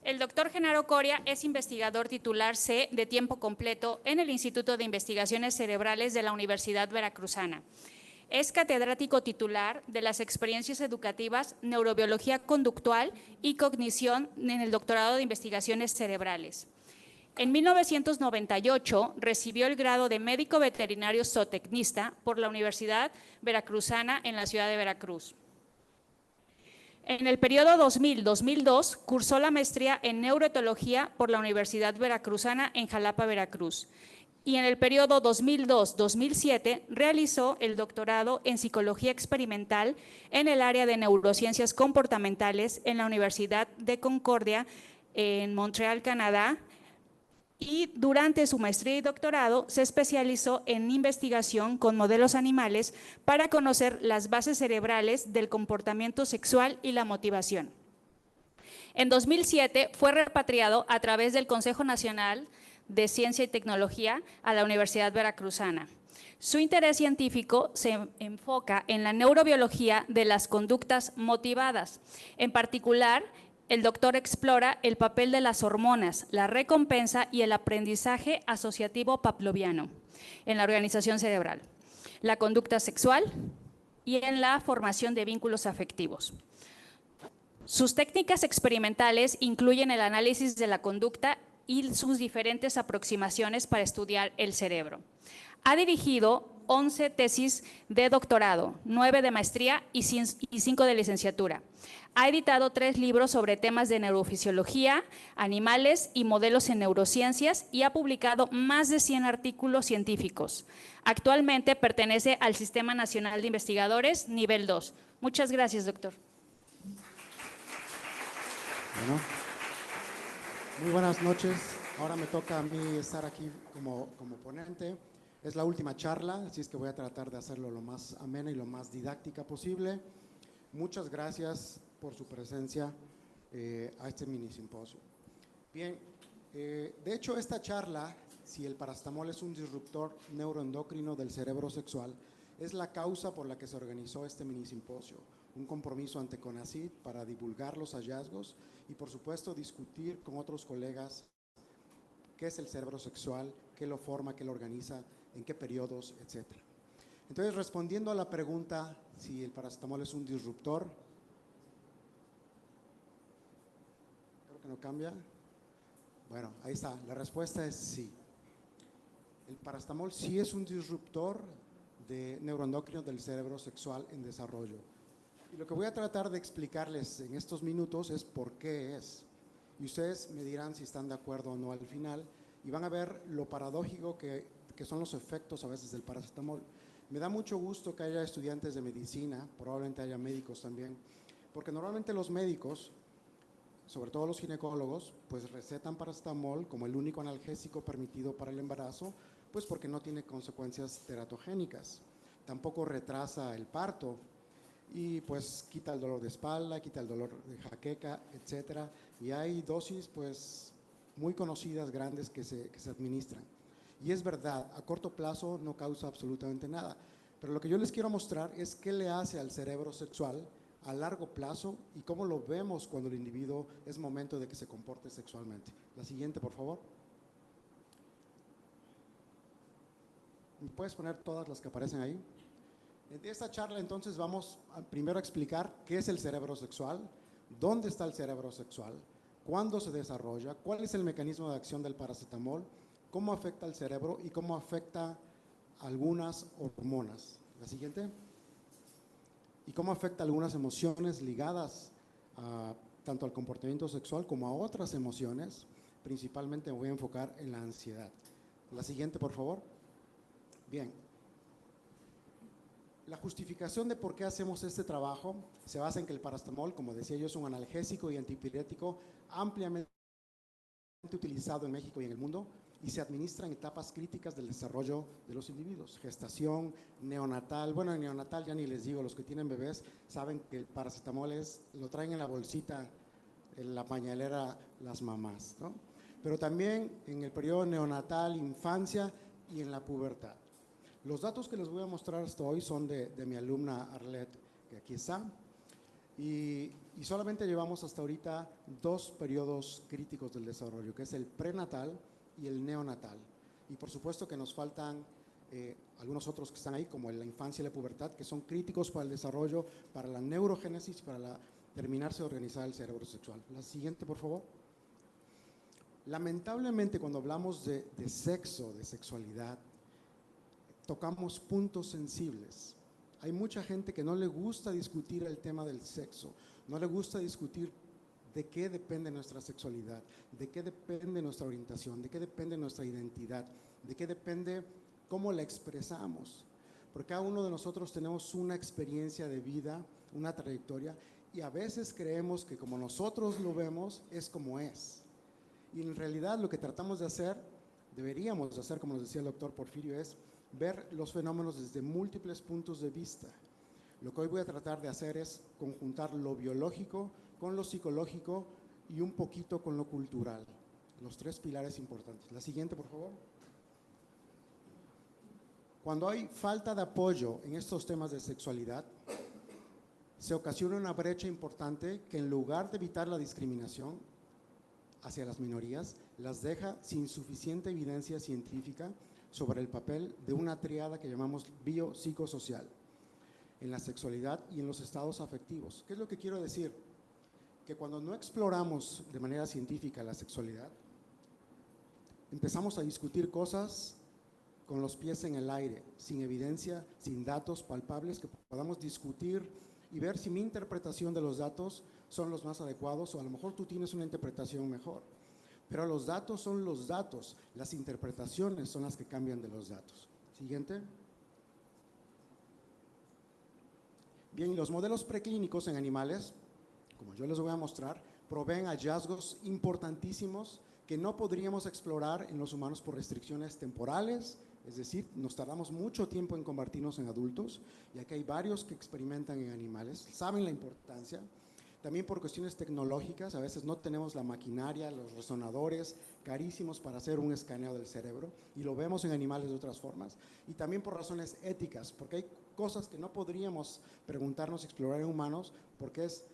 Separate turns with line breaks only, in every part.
El doctor Genaro Coria es investigador titular C de tiempo completo en el Instituto de Investigaciones Cerebrales de la Universidad Veracruzana. Es catedrático titular de las experiencias educativas Neurobiología Conductual y Cognición en el Doctorado de Investigaciones Cerebrales. En 1998 recibió el grado de médico veterinario zootecnista por la Universidad Veracruzana en la ciudad de Veracruz. En el periodo 2000-2002 cursó la maestría en neuroetología por la Universidad Veracruzana en Jalapa, Veracruz. Y en el periodo 2002-2007 realizó el doctorado en psicología experimental en el área de neurociencias comportamentales en la Universidad de Concordia en Montreal, Canadá. Y durante su maestría y doctorado se especializó en investigación con modelos animales para conocer las bases cerebrales del comportamiento sexual y la motivación. En 2007 fue repatriado a través del Consejo Nacional de Ciencia y Tecnología a la Universidad Veracruzana. Su interés científico se enfoca en la neurobiología de las conductas motivadas. En particular, el doctor explora el papel de las hormonas, la recompensa y el aprendizaje asociativo pavloviano en la organización cerebral, la conducta sexual y en la formación de vínculos afectivos. Sus técnicas experimentales incluyen el análisis de la conducta y sus diferentes aproximaciones para estudiar el cerebro. Ha dirigido 11 tesis de doctorado, 9 de maestría y 5 de licenciatura. Ha editado 3 libros sobre temas de neurofisiología, animales y modelos en neurociencias y ha publicado más de 100 artículos científicos. Actualmente pertenece al Sistema Nacional de Investigadores Nivel 2. Muchas gracias, doctor.
Bueno, muy buenas noches. Ahora me toca a mí estar aquí como ponente. Es la última charla, así es que voy a tratar de hacerlo lo más amena y lo más didáctica posible. Muchas gracias por su presencia a este mini simposio. Bien, de hecho esta charla, si el paracetamol es un disruptor neuroendocrino del cerebro sexual, es la causa por la que se organizó este mini simposio. Un compromiso ante CONACYT para divulgar los hallazgos y por supuesto discutir con otros colegas qué es el cerebro sexual, qué lo forma, qué lo organiza, en qué periodos, etc. Entonces, respondiendo a la pregunta si el paracetamol es un disruptor, creo que no cambia. Bueno, ahí está, la respuesta es sí. El paracetamol sí es un disruptor de neuroendocrino del cerebro sexual en desarrollo. Y lo que voy a tratar de explicarles en estos minutos es por qué es. Y ustedes me dirán si están de acuerdo o no al final, y van a ver lo paradójico que son los efectos a veces del paracetamol. Me da mucho gusto que haya estudiantes de medicina, probablemente haya médicos también, porque normalmente los médicos, sobre todo los ginecólogos, pues recetan paracetamol como el único analgésico permitido para el embarazo, pues porque no tiene consecuencias teratogénicas. Tampoco retrasa el parto y pues quita el dolor de espalda, quita el dolor de jaqueca, etcétera. Y hay dosis pues muy conocidas, grandes, que se administran. Y es verdad, a corto plazo no causa absolutamente nada. Pero lo que yo les quiero mostrar es qué le hace al cerebro sexual a largo plazo y cómo lo vemos cuando el individuo es momento de que se comporte sexualmente. La siguiente, por favor. ¿Me puedes poner todas las que aparecen ahí? En esta charla entonces vamos primero a explicar qué es el cerebro sexual, dónde está el cerebro sexual, cuándo se desarrolla, cuál es el mecanismo de acción del paracetamol, cómo afecta al cerebro y cómo afecta a algunas hormonas. La siguiente. Y cómo afecta a algunas emociones ligadas tanto al comportamiento sexual como a otras emociones. Principalmente me voy a enfocar en la ansiedad. La siguiente, por favor. Bien. La justificación de por qué hacemos este trabajo se basa en que el paracetamol, como decía yo, es un analgésico y antipirético ampliamente utilizado en México y en el mundo y se administra en etapas críticas del desarrollo de los individuos, gestación, neonatal. Bueno, en neonatal ya ni les digo, los que tienen bebés saben que el paracetamol lo traen en la bolsita, en la pañalera las mamás, ¿no? Pero también en el periodo neonatal, infancia y en la pubertad. Los datos que les voy a mostrar hasta hoy son de mi alumna Arlette, que aquí está. Y solamente llevamos hasta ahorita 2 periodos críticos del desarrollo, que es el prenatal y el neonatal. Y por supuesto que nos faltan algunos otros que están ahí, como la infancia y la pubertad, que son críticos para el desarrollo, para la neurogénesis, para terminarse de organizar el cerebro sexual. La siguiente, por favor. Lamentablemente, cuando hablamos de sexo, de sexualidad, tocamos puntos sensibles. Hay mucha gente que no le gusta discutir el tema del sexo, no le gusta discutir de qué depende nuestra sexualidad, de qué depende nuestra orientación, de qué depende nuestra identidad, de qué depende cómo la expresamos. Porque cada uno de nosotros tenemos una experiencia de vida, una trayectoria, y a veces creemos que como nosotros lo vemos, es como es. Y en realidad lo que tratamos de hacer, deberíamos de hacer, como nos decía el doctor Porfirio, es ver los fenómenos desde múltiples puntos de vista. Lo que hoy voy a tratar de hacer es conjuntar lo biológico con lo psicológico y un poquito con lo cultural. Los 3 pilares importantes. La siguiente, por favor. Cuando hay falta de apoyo en estos temas de sexualidad, se ocasiona una brecha importante que en lugar de evitar la discriminación hacia las minorías, las deja sin suficiente evidencia científica sobre el papel de una triada que llamamos biopsicosocial en la sexualidad y en los estados afectivos. ¿Qué es lo que quiero decir? Que cuando no exploramos de manera científica la sexualidad, empezamos a discutir cosas con los pies en el aire, sin evidencia, sin datos palpables que podamos discutir y ver si mi interpretación de los datos son los más adecuados o a lo mejor tú tienes una interpretación mejor. Pero los datos son los datos, las interpretaciones son las que cambian de los datos. Siguiente. Bien, los modelos preclínicos en animales, como yo les voy a mostrar, proveen hallazgos importantísimos que no podríamos explorar en los humanos por restricciones temporales, es decir, nos tardamos mucho tiempo en convertirnos en adultos, y aquí hay varios que experimentan en animales, saben la importancia. También por cuestiones tecnológicas, a veces no tenemos la maquinaria, los resonadores carísimos para hacer un escaneo del cerebro, y lo vemos en animales de otras formas. Y también por razones éticas, porque hay cosas que no podríamos preguntarnos y explorar en humanos, porque es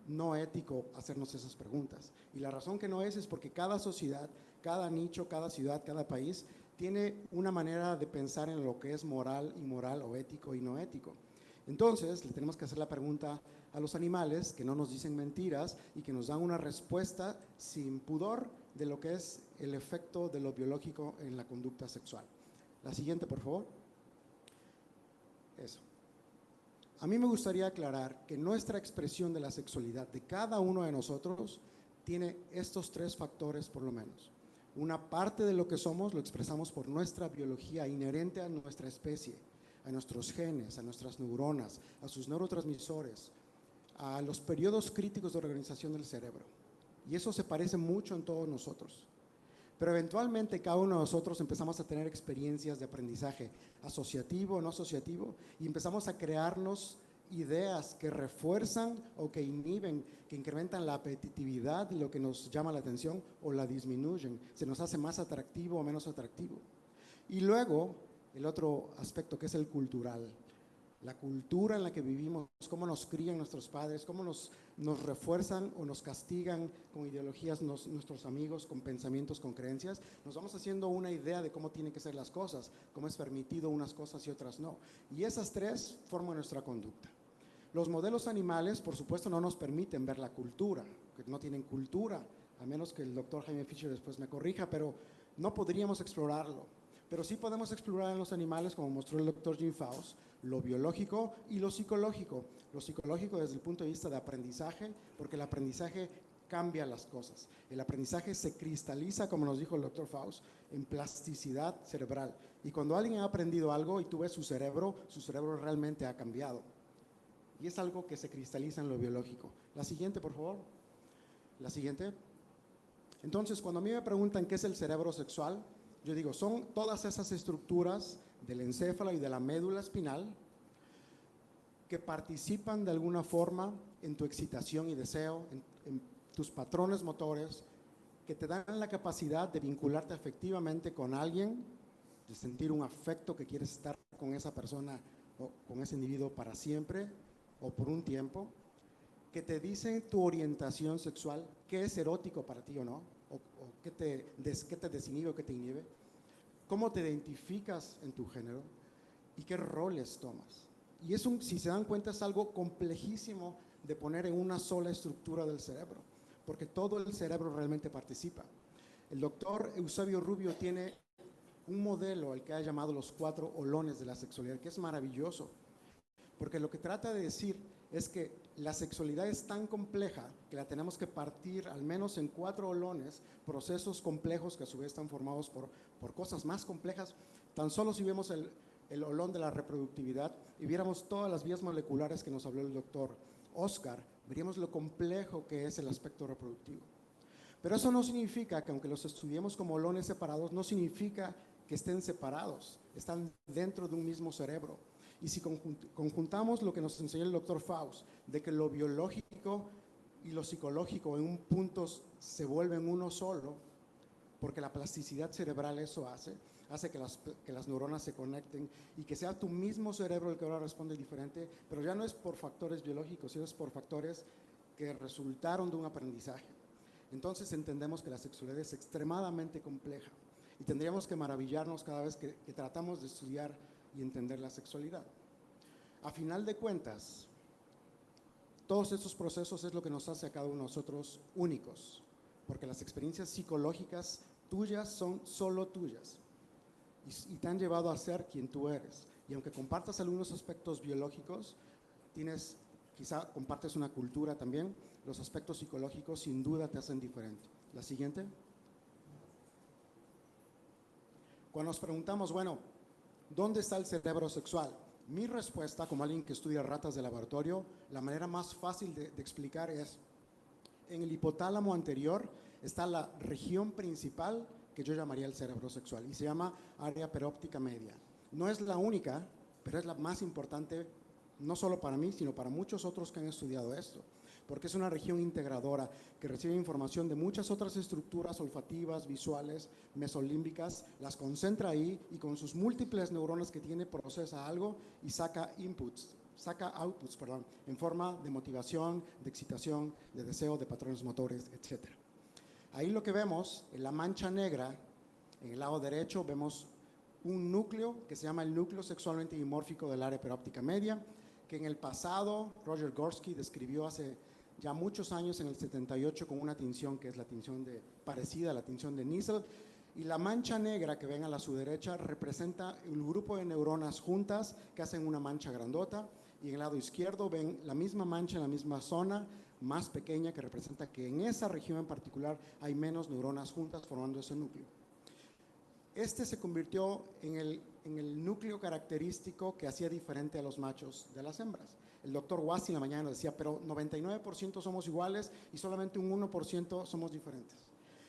no ético hacernos esas preguntas. Y la razón que no es porque cada sociedad, cada nicho, cada ciudad, cada país tiene una manera de pensar en lo que es moral, inmoral o ético y no ético. Entonces, le tenemos que hacer la pregunta a los animales que no nos dicen mentiras y que nos dan una respuesta sin pudor de lo que es el efecto de lo biológico en la conducta sexual. La siguiente, por favor. Eso. A mí me gustaría aclarar que nuestra expresión de la sexualidad de cada uno de nosotros tiene estos 3 factores por lo menos. Una parte de lo que somos lo expresamos por nuestra biología inherente a nuestra especie, a nuestros genes, a nuestras neuronas, a sus neurotransmisores, a los periodos críticos de organización del cerebro. Y eso se parece mucho en todos nosotros. Pero eventualmente cada uno de nosotros empezamos a tener experiencias de aprendizaje asociativo o no asociativo y empezamos a crearnos ideas que refuerzan o que inhiben, que incrementan la apetitividad de lo que nos llama la atención o la disminuyen, se nos hace más atractivo o menos atractivo. Y luego, el otro aspecto que es el cultural, la cultura en la que vivimos, cómo nos crían nuestros padres, cómo nos refuerzan o nos castigan con ideologías nuestros amigos, con pensamientos, con creencias, nos vamos haciendo una idea de cómo tienen que ser las cosas, cómo es permitido unas cosas y otras no. Y esas 3 forman nuestra conducta. Los modelos animales, por supuesto, no nos permiten ver la cultura, que no tienen cultura, a menos que el doctor Jaime Fisher después me corrija, pero no podríamos explorarlo. Pero sí podemos explorar en los animales, como mostró el doctor Jim Faust, lo biológico y lo psicológico. Lo psicológico desde el punto de vista de aprendizaje, porque el aprendizaje cambia las cosas. El aprendizaje se cristaliza, como nos dijo el doctor Faust, en plasticidad cerebral. Y cuando alguien ha aprendido algo y tú ves su cerebro realmente ha cambiado. Y es algo que se cristaliza en lo biológico. La siguiente, por favor. La siguiente. Entonces, cuando a mí me preguntan qué es el cerebro sexual, yo digo, son todas esas estructuras del encéfalo y de la médula espinal que participan de alguna forma en tu excitación y deseo, en tus patrones motores, que te dan la capacidad de vincularte afectivamente con alguien, de sentir un afecto que quieres estar con esa persona o con ese individuo para siempre o por un tiempo, que te dicen tu orientación sexual, qué es erótico para ti o no, o qué te desinhibe o qué te inhibe, cómo te identificas en tu género y qué roles tomas. Y si se dan cuenta, es algo complejísimo de poner en una sola estructura del cerebro, porque todo el cerebro realmente participa. El doctor Eusebio Rubio tiene un modelo al que ha llamado los 4 olones de la sexualidad, que es maravilloso, porque lo que trata de decir es que la sexualidad es tan compleja que la tenemos que partir al menos en 4 olones, procesos complejos que a su vez están formados por cosas más complejas. Tan solo si vemos el olón de la reproductividad y viéramos todas las vías moleculares que nos habló el doctor Oscar, veríamos lo complejo que es el aspecto reproductivo. Pero eso no significa que aunque los estudiemos como olones separados, no significa que estén separados, están dentro de un mismo cerebro. Y si conjuntamos lo que nos enseñó el doctor Faust, de que lo biológico y lo psicológico en un punto se vuelven uno solo, porque la plasticidad cerebral eso hace que las neuronas se conecten y que sea tu mismo cerebro el que ahora responde diferente, pero ya no es por factores biológicos, sino es por factores que resultaron de un aprendizaje. Entonces entendemos que la sexualidad es extremadamente compleja y tendríamos que maravillarnos cada vez que tratamos de estudiar y entender la sexualidad. A final de cuentas, todos estos procesos es lo que nos hace a cada uno de nosotros únicos, porque las experiencias psicológicas tuyas son solo tuyas y te han llevado a ser quien tú eres. Y aunque compartas algunos aspectos biológicos, quizá compartes una cultura también, los aspectos psicológicos sin duda te hacen diferente. La siguiente. Cuando nos preguntamos, bueno, ¿dónde está el cerebro sexual? Mi respuesta, como alguien que estudia ratas de laboratorio, la manera más fácil de explicar es, en el hipotálamo anterior está la región principal que yo llamaría el cerebro sexual y se llama área peróptica media. No es la única, pero es la más importante, no solo para mí, sino para muchos otros que han estudiado esto, porque es una región integradora que recibe información de muchas otras estructuras olfativas, visuales, mesolímbicas, las concentra ahí y con sus múltiples neuronas que tiene procesa algo y saca outputs, en forma de motivación, de excitación, de deseo, de patrones motores, etc. Ahí lo que vemos, en la mancha negra, en el lado derecho, vemos un núcleo que se llama el núcleo sexualmente dimórfico del área peróptica media, que en el pasado Roger Gorski describió hace ya muchos años, en el 78, con una tinción que es la tinción parecida a la tinción de Nissl, y la mancha negra que ven a su derecha representa el grupo de neuronas juntas que hacen una mancha grandota, y en el lado izquierdo ven la misma mancha en la misma zona, más pequeña, que representa que en esa región en particular hay menos neuronas juntas formando ese núcleo. Este se convirtió en el núcleo característico que hacía diferente a los machos de las hembras. El doctor Wassi en la mañana nos decía, pero 99% somos iguales y solamente un 1% somos diferentes.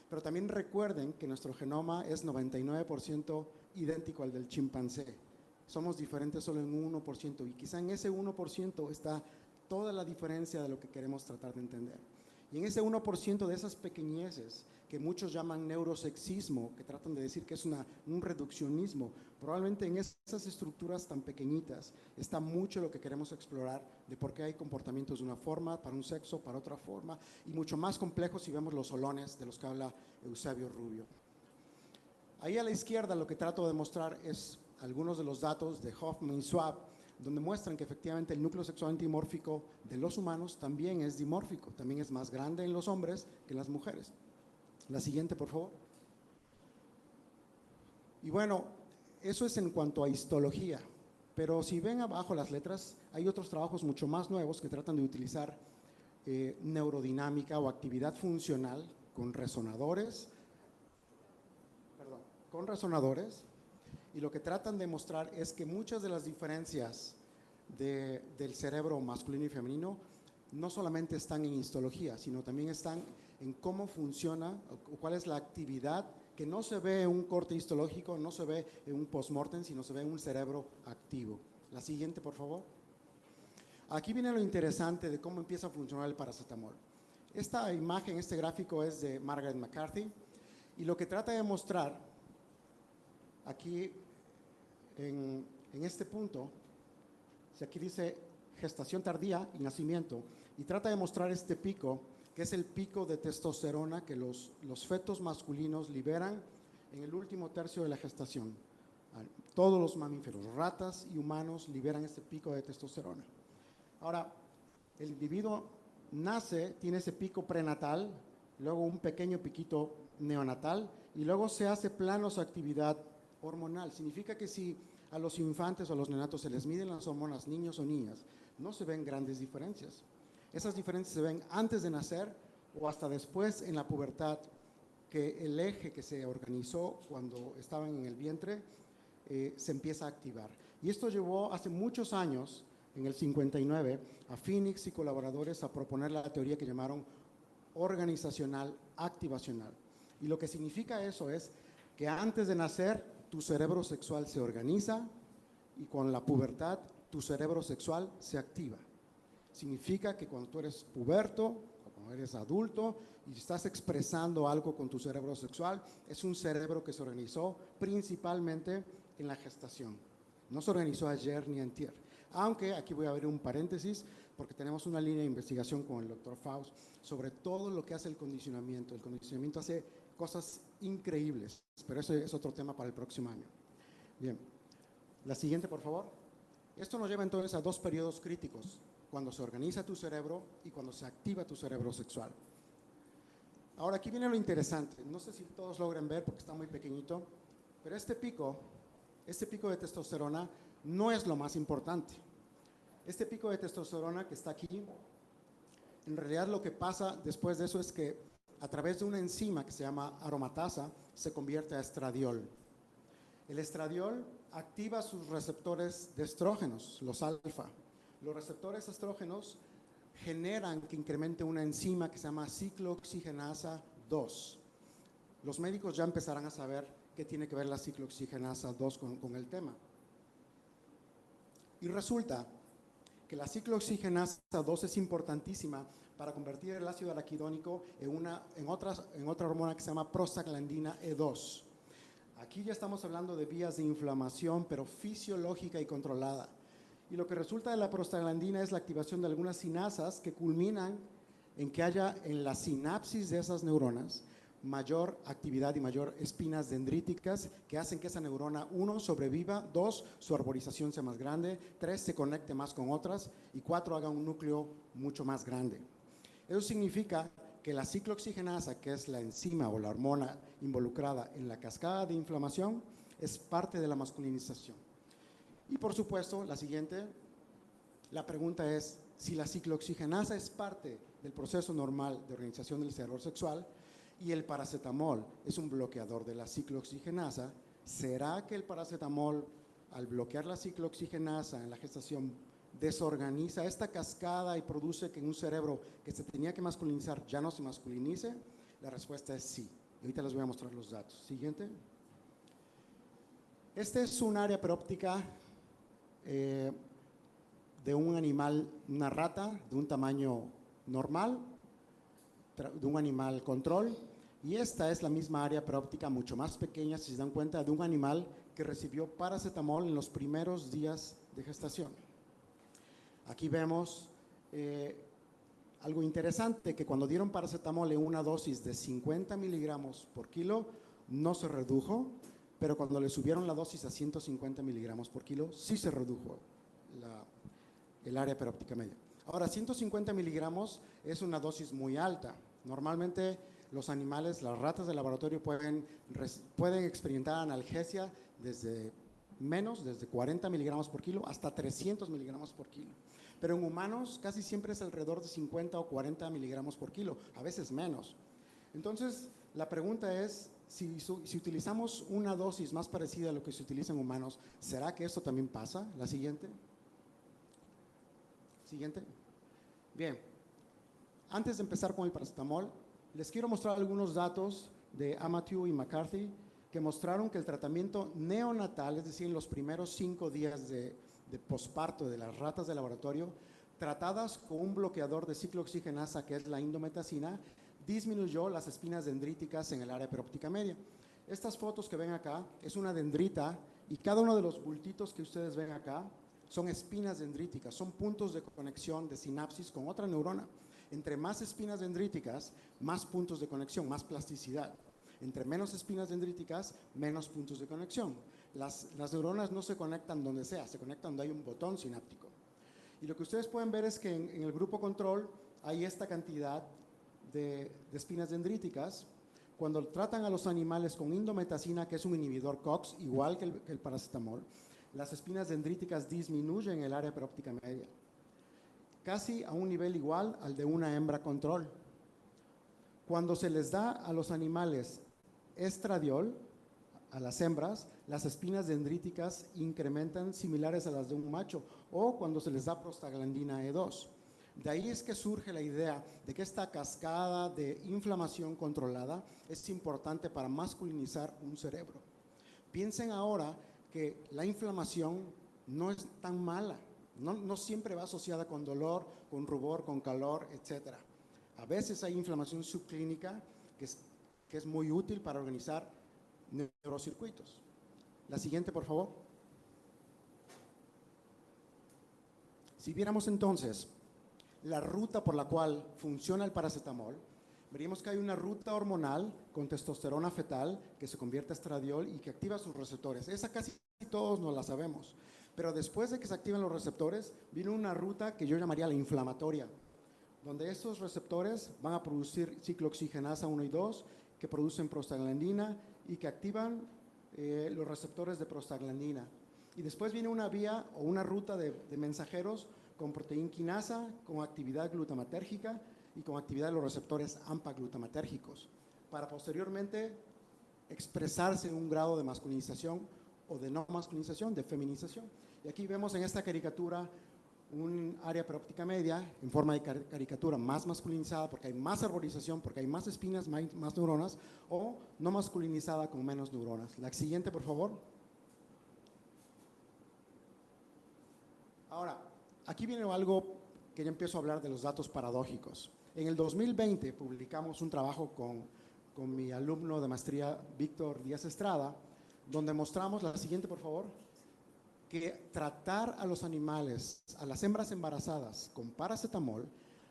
Pero también recuerden que nuestro genoma es 99% idéntico al del chimpancé. Somos diferentes solo en un 1% y quizá en ese 1% está toda la diferencia de lo que queremos tratar de entender. Y en ese 1% de esas pequeñeces que muchos llaman neurosexismo, que tratan de decir que es un reduccionismo, probablemente en esas estructuras tan pequeñitas está mucho lo que queremos explorar de por qué hay comportamientos de una forma, para un sexo, para otra forma, y mucho más complejos si vemos los olones de los que habla Eusebio Rubio. Ahí a la izquierda lo que trato de mostrar es algunos de los datos de Hoffman y Schwab, donde muestran que efectivamente el núcleo sexualmente dimórfico de los humanos también es dimórfico, también es más grande en los hombres que en las mujeres. La siguiente, por favor. Y bueno, eso es en cuanto a histología, pero si ven abajo las letras, hay otros trabajos mucho más nuevos que tratan de utilizar neurodinámica o actividad funcional con resonadores, y lo que tratan de mostrar es que muchas de las diferencias del cerebro masculino y femenino no solamente están en histología, sino también están en cómo funciona o cuál es la actividad que no se ve en un corte histológico, no se ve en un postmortem, sino se ve en un cerebro activo. La siguiente, por favor. Aquí viene lo interesante de cómo empieza a funcionar el paracetamol. Esta imagen, este gráfico es de Margaret McCarthy y lo que trata de mostrar aquí en este punto, si aquí dice gestación tardía y nacimiento, y trata de mostrar este pico, que es el pico de testosterona que los fetos masculinos liberan en el último tercio de la gestación. Todos los mamíferos, ratas y humanos, liberan este pico de testosterona. Ahora, el individuo nace, tiene ese pico prenatal, luego un pequeño piquito neonatal, y luego se hace plano su actividad hormonal. Significa que si a los infantes o a los neonatos se les miden las hormonas, niños o niñas, no se ven grandes diferencias. Esas diferencias se ven antes de nacer o hasta después en la pubertad, que el eje que se organizó cuando estaban en el vientre se empieza a activar. Y esto llevó hace muchos años, en el 59, a Phoenix y colaboradores a proponer la teoría que llamaron organizacional activacional. Y lo que significa eso es que antes de nacer tu cerebro sexual se organiza y con la pubertad tu cerebro sexual se activa. Significa que cuando tú eres puberto o cuando eres adulto y estás expresando algo con tu cerebro sexual, es un cerebro que se organizó principalmente en la gestación. No se organizó ayer ni antier. Aunque aquí voy a abrir un paréntesis porque tenemos una línea de investigación con el doctor Faust sobre todo lo que hace el condicionamiento. El condicionamiento hace cosas increíbles, pero eso es otro tema para el próximo año. Bien, la siguiente, por favor. Esto nos lleva entonces a dos periodos críticos, cuando se organiza tu cerebro y cuando se activa tu cerebro sexual. Ahora, aquí viene lo interesante. No sé si todos logren ver porque está muy pequeñito, pero este pico de testosterona no es lo más importante. Este pico de testosterona que está aquí, en realidad lo que pasa después de eso es que a través de una enzima que se llama aromatasa se convierte a estradiol. El estradiol activa sus receptores de estrógenos, los alfa. Los receptores estrógenos generan que incremente una enzima que se llama ciclooxigenasa 2. Los médicos ya empezarán a saber qué tiene que ver la ciclooxigenasa 2 con el tema. Y resulta que la ciclooxigenasa 2 es importantísima para convertir el ácido araquidónico en otra hormona que se llama prostaglandina E2. Aquí ya estamos hablando de vías de inflamación, pero fisiológica y controlada. Y lo que resulta de la prostaglandina es la activación de algunas sinasas que culminan en que haya en la sinapsis de esas neuronas mayor actividad y mayor espinas dendríticas que hacen que esa neurona, 1, sobreviva, 2, su arborización sea más grande, 3, se conecte más con otras y 4, haga un núcleo mucho más grande. Eso significa que la ciclooxigenasa, que es la enzima o la hormona involucrada en la cascada de inflamación, es parte de la masculinización. Y por supuesto, la siguiente, la pregunta es, si la ciclooxigenasa es parte del proceso normal de organización del cerebro sexual y el paracetamol es un bloqueador de la ciclooxigenasa, ¿será que el paracetamol, al bloquear la ciclooxigenasa en la gestación, desorganiza esta cascada y produce que en un cerebro que se tenía que masculinizar ya no se masculinice? La respuesta es sí. Ahorita les voy a mostrar los datos. Siguiente. Este es un área peróptica de un animal, una rata de un tamaño normal, de un animal control, y esta es la misma área peróptica mucho más pequeña, si se dan cuenta, de un animal que recibió paracetamol en los primeros días de gestación. Aquí vemos algo interesante, que cuando dieron paracetamol en una dosis de 50 miligramos por kilo, no se redujo, pero cuando le subieron la dosis a 150 miligramos por kilo, sí se redujo el área peróptica media. Ahora, 150 miligramos es una dosis muy alta. Normalmente los animales, las ratas de laboratorio pueden experimentar analgesia desde 40 miligramos por kilo hasta 300 miligramos por kilo. Pero en humanos casi siempre es alrededor de 50 o 40 miligramos por kilo, a veces menos. Entonces, la pregunta es, si utilizamos una dosis más parecida a lo que se utiliza en humanos, ¿será que esto también pasa? La siguiente. Siguiente. Bien, antes de empezar con el paracetamol, les quiero mostrar algunos datos de Amatew y McCarthy que mostraron que el tratamiento neonatal, es decir, en los primeros 5 días de posparto de las ratas de laboratorio, tratadas con un bloqueador de ciclooxigenasa, que es la indometacina, disminuyó las espinas dendríticas en el área peróptica media. Estas fotos que ven acá es una dendrita y cada uno de los bultitos que ustedes ven acá son espinas dendríticas, son puntos de conexión de sinapsis con otra neurona. Entre más espinas dendríticas, más puntos de conexión, más plasticidad. Entre menos espinas dendríticas, menos puntos de conexión. Las neuronas no se conectan donde sea, se conectan donde hay un botón sináptico. Y lo que ustedes pueden ver es que en el grupo control hay esta cantidad de espinas dendríticas. Cuando tratan a los animales con indometacina, que es un inhibidor COX, igual que el paracetamol, las espinas dendríticas disminuyen el área peróptica media, casi a un nivel igual al de una hembra control. Cuando se les da a los animales estradiol, a las hembras, las espinas dendríticas incrementan similares a las de un macho, o cuando se les da prostaglandina E2. De ahí es que surge la idea de que esta cascada de inflamación controlada es importante para masculinizar un cerebro. Piensen ahora que la inflamación no es tan mala, no siempre va asociada con dolor, con rubor, con calor, etc. A veces hay inflamación subclínica que es muy útil para organizar neurocircuitos. La siguiente, por favor. Si viéramos entonces la ruta por la cual funciona el paracetamol, veríamos que hay una ruta hormonal con testosterona fetal que se convierte a estradiol y que activa sus receptores. Esa casi todos no la sabemos, pero después de que se activan los receptores, viene una ruta que yo llamaría la inflamatoria, donde estos receptores van a producir ciclooxigenasa 1 y 2, que producen prostaglandina y que activan los receptores de prostaglandina. Y después viene una vía o una ruta de mensajeros con proteína quinasa, con actividad glutamatérgica y con actividad de los receptores AMPA glutamatérgicos, para posteriormente expresarse en un grado de masculinización o de no masculinización, de feminización. Y aquí vemos en esta caricatura un área peróptica media en forma de caricatura más masculinizada porque hay más arborización, porque hay más espinas, más neuronas, o no masculinizada con menos neuronas. La siguiente, por favor. Ahora, aquí viene algo que ya empiezo a hablar de los datos paradójicos. En el 2020 publicamos un trabajo con mi alumno de maestría, Víctor Díaz Estrada, donde mostramos, la siguiente por favor, que tratar a los animales, a las hembras embarazadas con paracetamol,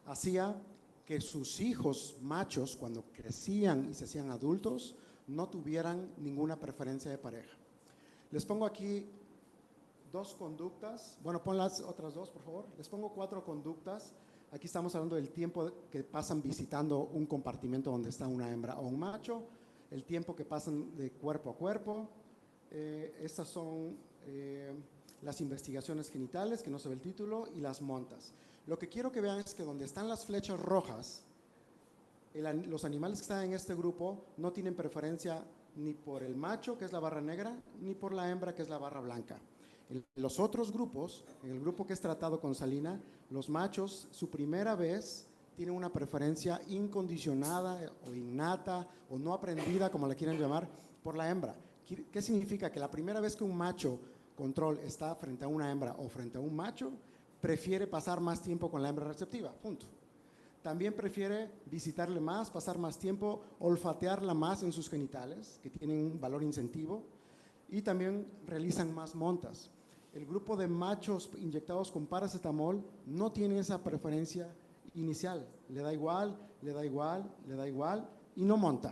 hacía que sus hijos machos, cuando crecían y se hacían adultos, no tuvieran ninguna preferencia de pareja. Les pongo aquí dos conductas, bueno, pon las otras dos, por favor. Les pongo 4 conductas. Aquí estamos hablando del tiempo que pasan visitando un compartimento donde está una hembra o un macho, el tiempo que pasan de cuerpo a cuerpo. Estas son las investigaciones genitales, que no se ve el título, y las montas. Lo que quiero que vean es que donde están las flechas rojas, los animales que están en este grupo no tienen preferencia ni por el macho, que es la barra negra, ni por la hembra, que es la barra blanca. En los otros grupos, en el grupo que es tratado con salina, los machos, su primera vez, tienen una preferencia incondicionada o innata o no aprendida, como la quieran llamar, por la hembra. ¿Qué significa? Que la primera vez que un macho control está frente a una hembra o frente a un macho, prefiere pasar más tiempo con la hembra receptiva, punto. También prefiere visitarle más, pasar más tiempo, olfatearla más en sus genitales, que tienen un valor incentivo, y también realizan más montas. El grupo de machos inyectados con paracetamol no tiene esa preferencia inicial. Le da igual, le da igual, le da igual y no monta.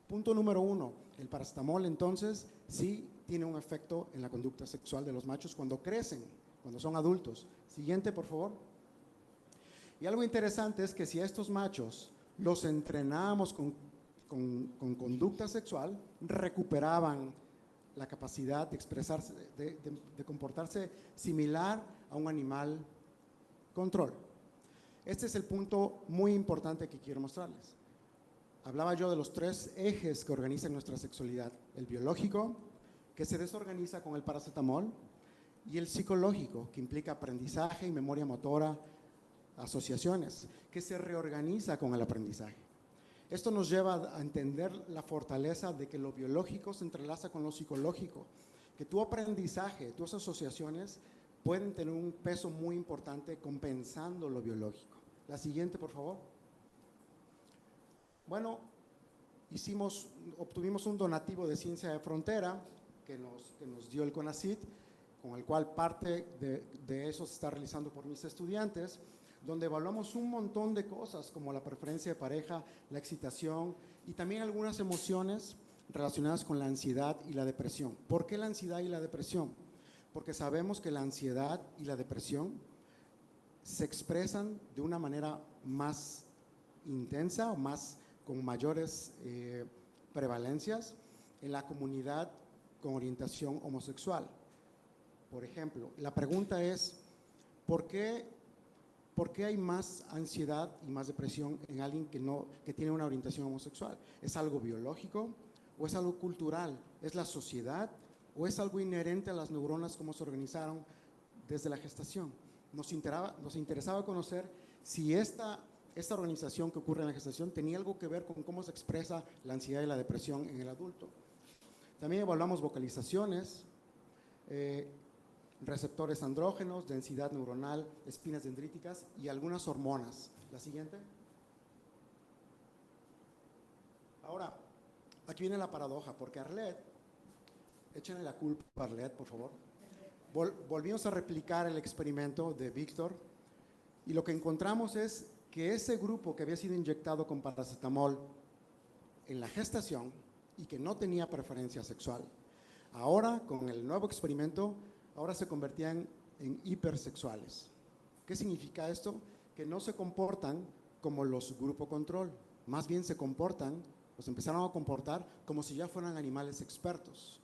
Punto número 1. El paracetamol entonces sí tiene un efecto en la conducta sexual de los machos cuando crecen, cuando son adultos. Siguiente, por favor. Y algo interesante es que si a estos machos los entrenamos con conducta sexual, recuperaban la capacidad de expresarse, de comportarse similar a un animal control. Este es el punto muy importante que quiero mostrarles. Hablaba yo de los 3 ejes que organizan nuestra sexualidad: el biológico, que se desorganiza con el paracetamol, y el psicológico, que implica aprendizaje y memoria motora, asociaciones, que se reorganiza con el aprendizaje. Esto nos lleva a entender la fortaleza de que lo biológico se entrelaza con lo psicológico, que tu aprendizaje, tus asociaciones pueden tener un peso muy importante compensando lo biológico. La siguiente, por favor. Bueno, obtuvimos un donativo de Ciencia de Frontera que nos dio el CONACYT, con el cual parte de eso se está realizando por mis estudiantes, donde evaluamos un montón de cosas como la preferencia de pareja, la excitación y también algunas emociones relacionadas con la ansiedad y la depresión. ¿Por qué la ansiedad y la depresión? Porque sabemos que la ansiedad y la depresión se expresan de una manera más intensa o con mayores prevalencias en la comunidad con orientación homosexual. Por ejemplo, la pregunta es, ¿por qué hay más ansiedad y más depresión en alguien que tiene una orientación homosexual? ¿Es algo biológico o es algo cultural? ¿Es la sociedad o es algo inherente a las neuronas, cómo se organizaron desde la gestación? Nos interesaba conocer si esta organización que ocurre en la gestación tenía algo que ver con cómo se expresa la ansiedad y la depresión en el adulto. También evaluamos vocalizaciones, receptores andrógenos, densidad neuronal, espinas dendríticas y algunas hormonas. La siguiente. Ahora, aquí viene la paradoja, porque Arlette, échenle la culpa a Arlette, por favor. Volvimos a replicar el experimento de Víctor y lo que encontramos es que ese grupo que había sido inyectado con paracetamol en la gestación y que no tenía preferencia sexual, ahora con el nuevo experimento, ahora se convertían en hipersexuales. ¿Qué significa esto? Que no se comportan como los grupo control, más bien se empezaron a comportar como si ya fueran animales expertos.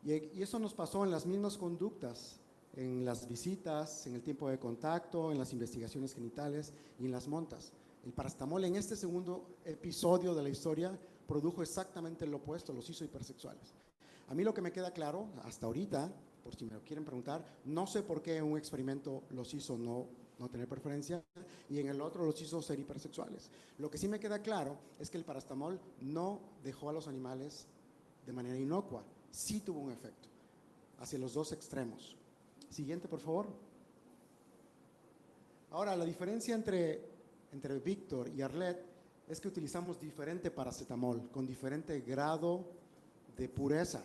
Y eso nos pasó en las mismas conductas, en las visitas, en el tiempo de contacto, en las investigaciones genitales y en las montas. El paracetamol en este segundo episodio de la historia produjo exactamente lo opuesto, los hizo hipersexuales. A mí lo que me queda claro, hasta ahorita, por si me lo quieren preguntar, no sé por qué en un experimento los hizo no tener preferencia y en el otro los hizo ser hipersexuales. Lo que sí me queda claro es que el paracetamol no dejó a los animales de manera inocua, sí tuvo un efecto hacia los dos extremos. Siguiente, por favor. Ahora, la diferencia entre Víctor y Arlette es que utilizamos diferente paracetamol con diferente grado de pureza.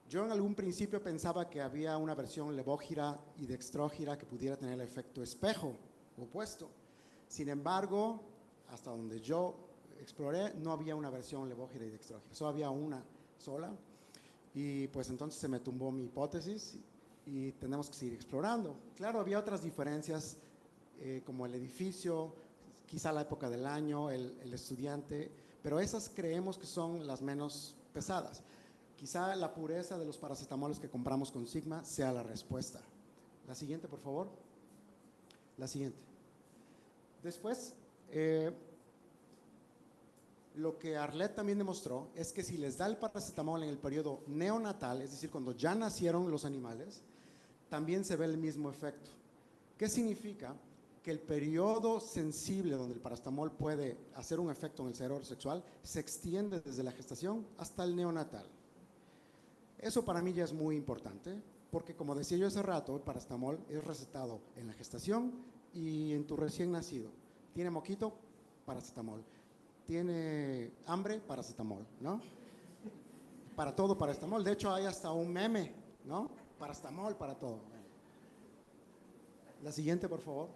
Yo en algún principio pensaba que había una versión levógira y dextrógira que pudiera tener el efecto espejo opuesto. Sin embargo, hasta donde yo exploré, no había una versión levógira y dextrógira, solo había una sola. Y pues entonces se me tumbó mi hipótesis y tenemos que seguir explorando. Claro, había otras diferencias como el edificio, quizá la época del año, el estudiante, pero esas creemos que son las menos pesadas. Quizá la pureza de los paracetamoles que compramos con Sigma sea la respuesta. La siguiente, por favor. La siguiente. Después, lo que Arlette también demostró es que si les da el paracetamol en el periodo neonatal, es decir, cuando ya nacieron los animales, también se ve el mismo efecto. ¿Qué significa? Que el periodo sensible donde el paracetamol puede hacer un efecto en el cerebro sexual se extiende desde la gestación hasta el neonatal. Eso para mí ya es muy importante, porque como decía yo hace rato, el paracetamol es recetado en la gestación y en tu recién nacido. Tiene moquito, paracetamol. Tiene hambre, paracetamol, ¿no? Para todo paracetamol. De hecho, hay hasta un meme, ¿no? Paracetamol para todo. La siguiente, por favor.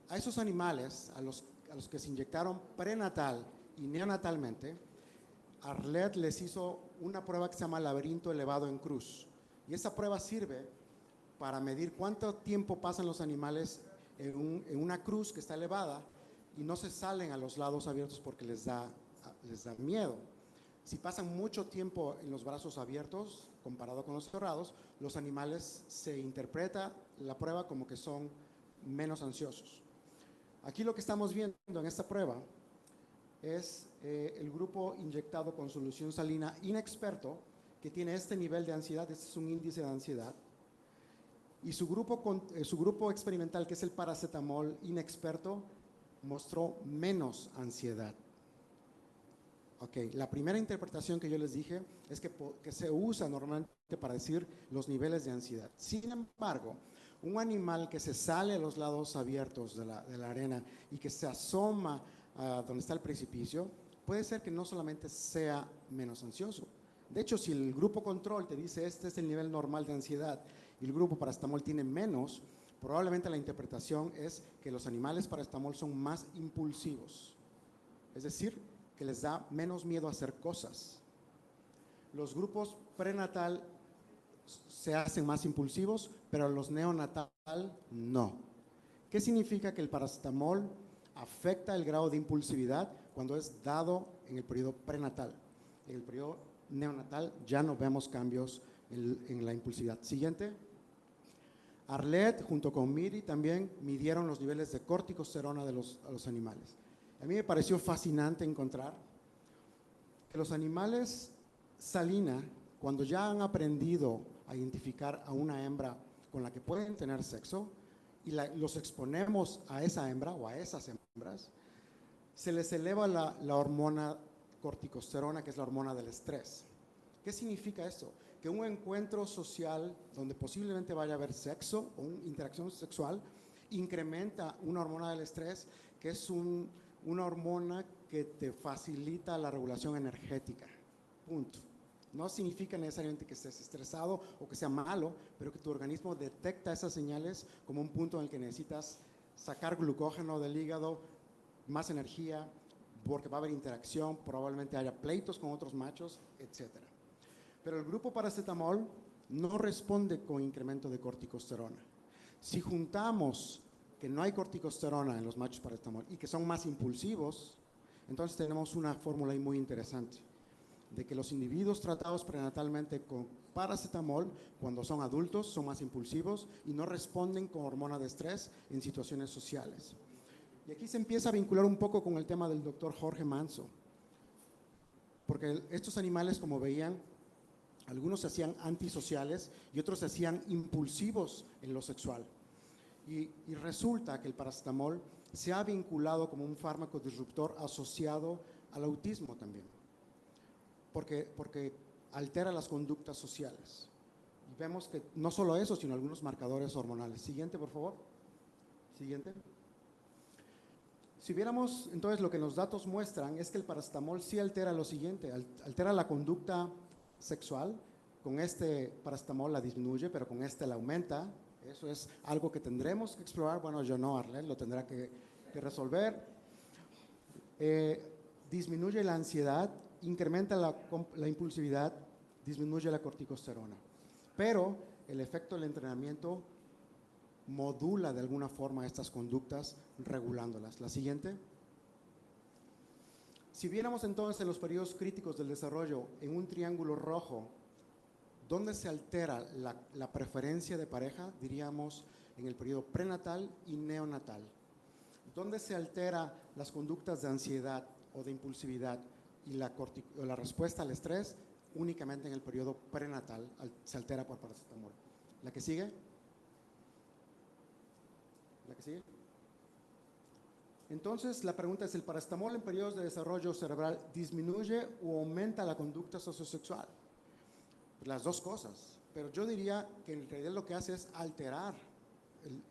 A esos animales, a los que se inyectaron prenatal y neonatalmente, Arlette les hizo una prueba que se llama laberinto elevado en cruz. Y esa prueba sirve para medir cuánto tiempo pasan los animales en una cruz que está elevada y no se salen a los lados abiertos porque les da miedo. Si pasan mucho tiempo en los brazos abiertos, comparado con los cerrados, los animales se interpreta la prueba como que son menos ansiosos. Aquí lo que estamos viendo en esta prueba es el grupo inyectado con solución salina inexperto, que tiene este nivel de ansiedad, este es un índice de ansiedad, y su grupo experimental, que es el paracetamol inexperto, mostró menos ansiedad. Ok, la primera interpretación que yo les dije es que se usa normalmente para decir los niveles de ansiedad. Sin embargo, un animal que se sale a los lados abiertos de la arena y que se asoma a donde está el precipicio, puede ser que no solamente sea menos ansioso, De hecho, si el grupo control te dice este es el nivel normal de ansiedad y el grupo paracetamol tiene menos, probablemente la interpretación es que los animales paracetamol son más impulsivos. Es decir, que les da menos miedo a hacer cosas. Los grupos prenatal se hacen más impulsivos, pero los neonatal no. ¿Qué significa que el paracetamol afecta el grado de impulsividad cuando es dado en el periodo prenatal? En el periodo neonatal ya no vemos cambios en la impulsividad. Siguiente. Arlette junto con Miri también midieron los niveles de corticosterona a los animales. A mí me pareció fascinante encontrar que los animales salina, cuando ya han aprendido a identificar a una hembra con la que pueden tener sexo y los exponemos a esa hembra o a esas hembras, se les eleva la hormona corticosterona, que es la hormona del estrés. ¿Qué significa eso? Que un encuentro social donde posiblemente vaya a haber sexo o una interacción sexual incrementa una hormona del estrés, que es una hormona que te facilita la regulación energética. Punto. No significa necesariamente que estés estresado o que sea malo, pero que tu organismo detecta esas señales como un punto en el que necesitas sacar glucógeno del hígado, más energía, porque va a haber interacción, probablemente haya pleitos con otros machos, etc. Pero el grupo paracetamol no responde con incremento de corticosterona. Si juntamos que no hay corticosterona en los machos paracetamol y que son más impulsivos, entonces tenemos una fórmula ahí muy interesante, de que los individuos tratados prenatalmente con paracetamol, cuando son adultos, son más impulsivos y no responden con hormona de estrés en situaciones sociales. Y aquí se empieza a vincular un poco con el tema del doctor Jorge Manso, porque estos animales, como veían, algunos se hacían antisociales y otros se hacían impulsivos en lo sexual. Y resulta que el paracetamol se ha vinculado como un fármaco disruptor asociado al autismo también, porque altera las conductas sociales. Y vemos que no solo eso, sino algunos marcadores hormonales. Siguiente, por favor. Siguiente. Si viéramos, entonces, lo que los datos muestran es que el paracetamol sí altera lo siguiente, altera la conducta sexual. Con este paracetamol la disminuye, pero con este la aumenta. Eso es algo que tendremos que explorar. Bueno, yo no, Arlette lo tendrá que resolver. Disminuye la ansiedad, incrementa la impulsividad, disminuye la corticosterona. Pero el efecto del entrenamiento modula de alguna forma estas conductas, regulándolas. La siguiente. Si viéramos entonces en los periodos críticos del desarrollo en un triángulo rojo, ¿dónde se altera la preferencia de pareja? Diríamos en el periodo prenatal y neonatal. ¿Dónde se altera las conductas de ansiedad o de impulsividad y la respuesta al estrés? Únicamente en el periodo prenatal se altera por paracetamol. ¿La que sigue? ¿La que sigue? Entonces, la pregunta es, ¿el paracetamol en periodos de desarrollo cerebral disminuye o aumenta la conducta sociosexual? Las dos cosas, pero yo diría que en realidad lo que hace es alterar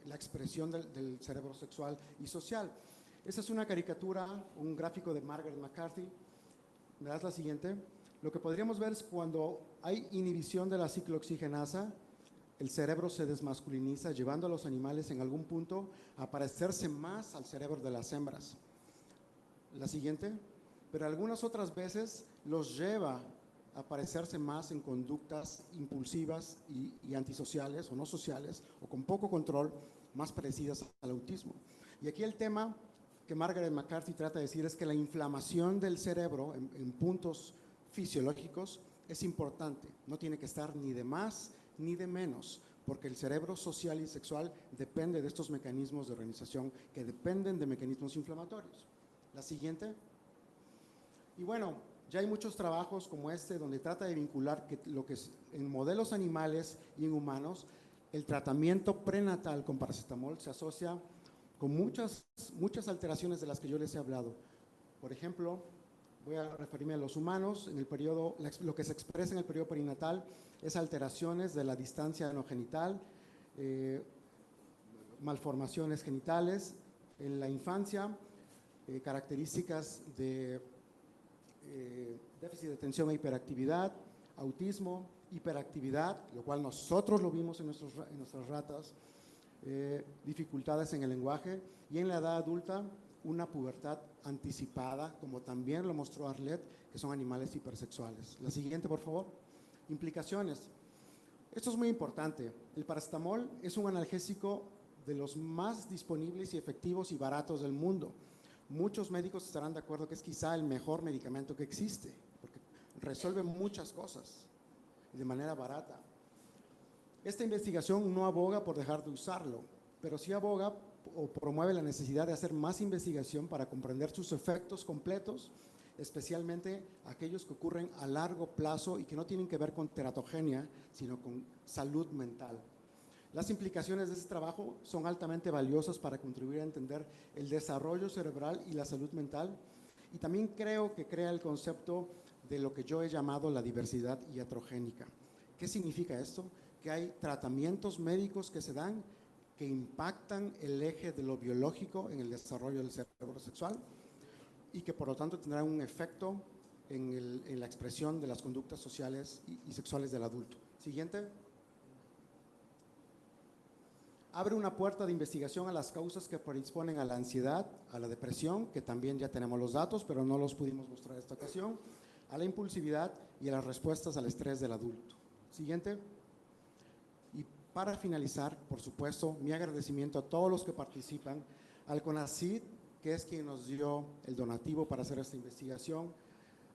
la expresión del cerebro sexual y social. Esa es una caricatura, un gráfico de Margaret McCarthy. ¿Me das la siguiente? Lo que podríamos ver es cuando hay inhibición de la ciclooxigenasa, el cerebro se desmasculiniza, llevando a los animales en algún punto a parecerse más al cerebro de las hembras. La siguiente. Pero algunas otras veces los lleva a parecerse más en conductas impulsivas y antisociales o no sociales o con poco control, más parecidas al autismo. Y aquí el tema que Margaret McCarthy trata de decir es que la inflamación del cerebro en puntos fisiológicos es importante, no tiene que estar ni de más ni de menos, porque el cerebro social y sexual depende de estos mecanismos de organización que dependen de mecanismos inflamatorios. La siguiente. Y bueno, ya hay muchos trabajos como este donde trata de vincular que lo que es en modelos animales y en humanos, el tratamiento prenatal con paracetamol se asocia con muchas alteraciones de las que yo les he hablado. Por ejemplo, voy a referirme a los humanos, en el periodo, lo que se expresa en el periodo perinatal es alteraciones de la distancia anogenital, malformaciones genitales, en la infancia, características de déficit de atención e hiperactividad, autismo, hiperactividad, lo cual nosotros lo vimos en nuestras ratas, dificultades en el lenguaje y en la edad adulta una pubertad anticipada, como también lo mostró Arlette, que son animales hipersexuales. La siguiente, por favor. Implicaciones. Esto es muy importante. El paracetamol es un analgésico de los más disponibles y efectivos y baratos del mundo. Muchos médicos estarán de acuerdo que es quizá el mejor medicamento que existe, porque resuelve muchas cosas de manera barata. Esta investigación no aboga por dejar de usarlo, pero sí aboga o promueve la necesidad de hacer más investigación para comprender sus efectos completos, especialmente aquellos que ocurren a largo plazo y que no tienen que ver con teratogenia, sino con salud mental. Las implicaciones de este trabajo son altamente valiosas para contribuir a entender el desarrollo cerebral y la salud mental, y también creo que crea el concepto de lo que yo he llamado la diversidad iatrogénica. ¿Qué significa esto? Que hay tratamientos médicos que se dan que impactan el eje de lo biológico en el desarrollo del cerebro sexual y que por lo tanto tendrán un efecto en la expresión de las conductas sociales y sexuales del adulto. Siguiente. Abre una puerta de investigación a las causas que predisponen a la ansiedad, a la depresión, que también ya tenemos los datos, pero no los pudimos mostrar en esta ocasión, a la impulsividad y a las respuestas al estrés del adulto. Siguiente. Y para finalizar, por supuesto, mi agradecimiento a todos los que participan, al CONACYT, que es quien nos dio el donativo para hacer esta investigación,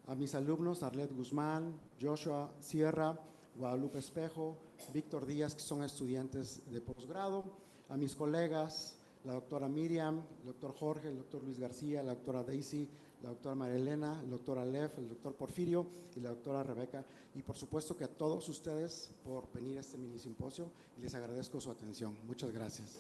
a mis alumnos Arlette Guzmán, Joshua Sierra, Guadalupe Espejo, Víctor Díaz, que son estudiantes de posgrado, a mis colegas, la doctora Miriam, el doctor Jorge, el doctor Luis García, la doctora Daisy, la doctora María Elena, el doctor Aleph, el doctor Porfirio y la doctora Rebeca, y por supuesto que a todos ustedes por venir a este mini simposio, y les agradezco su atención. Muchas gracias.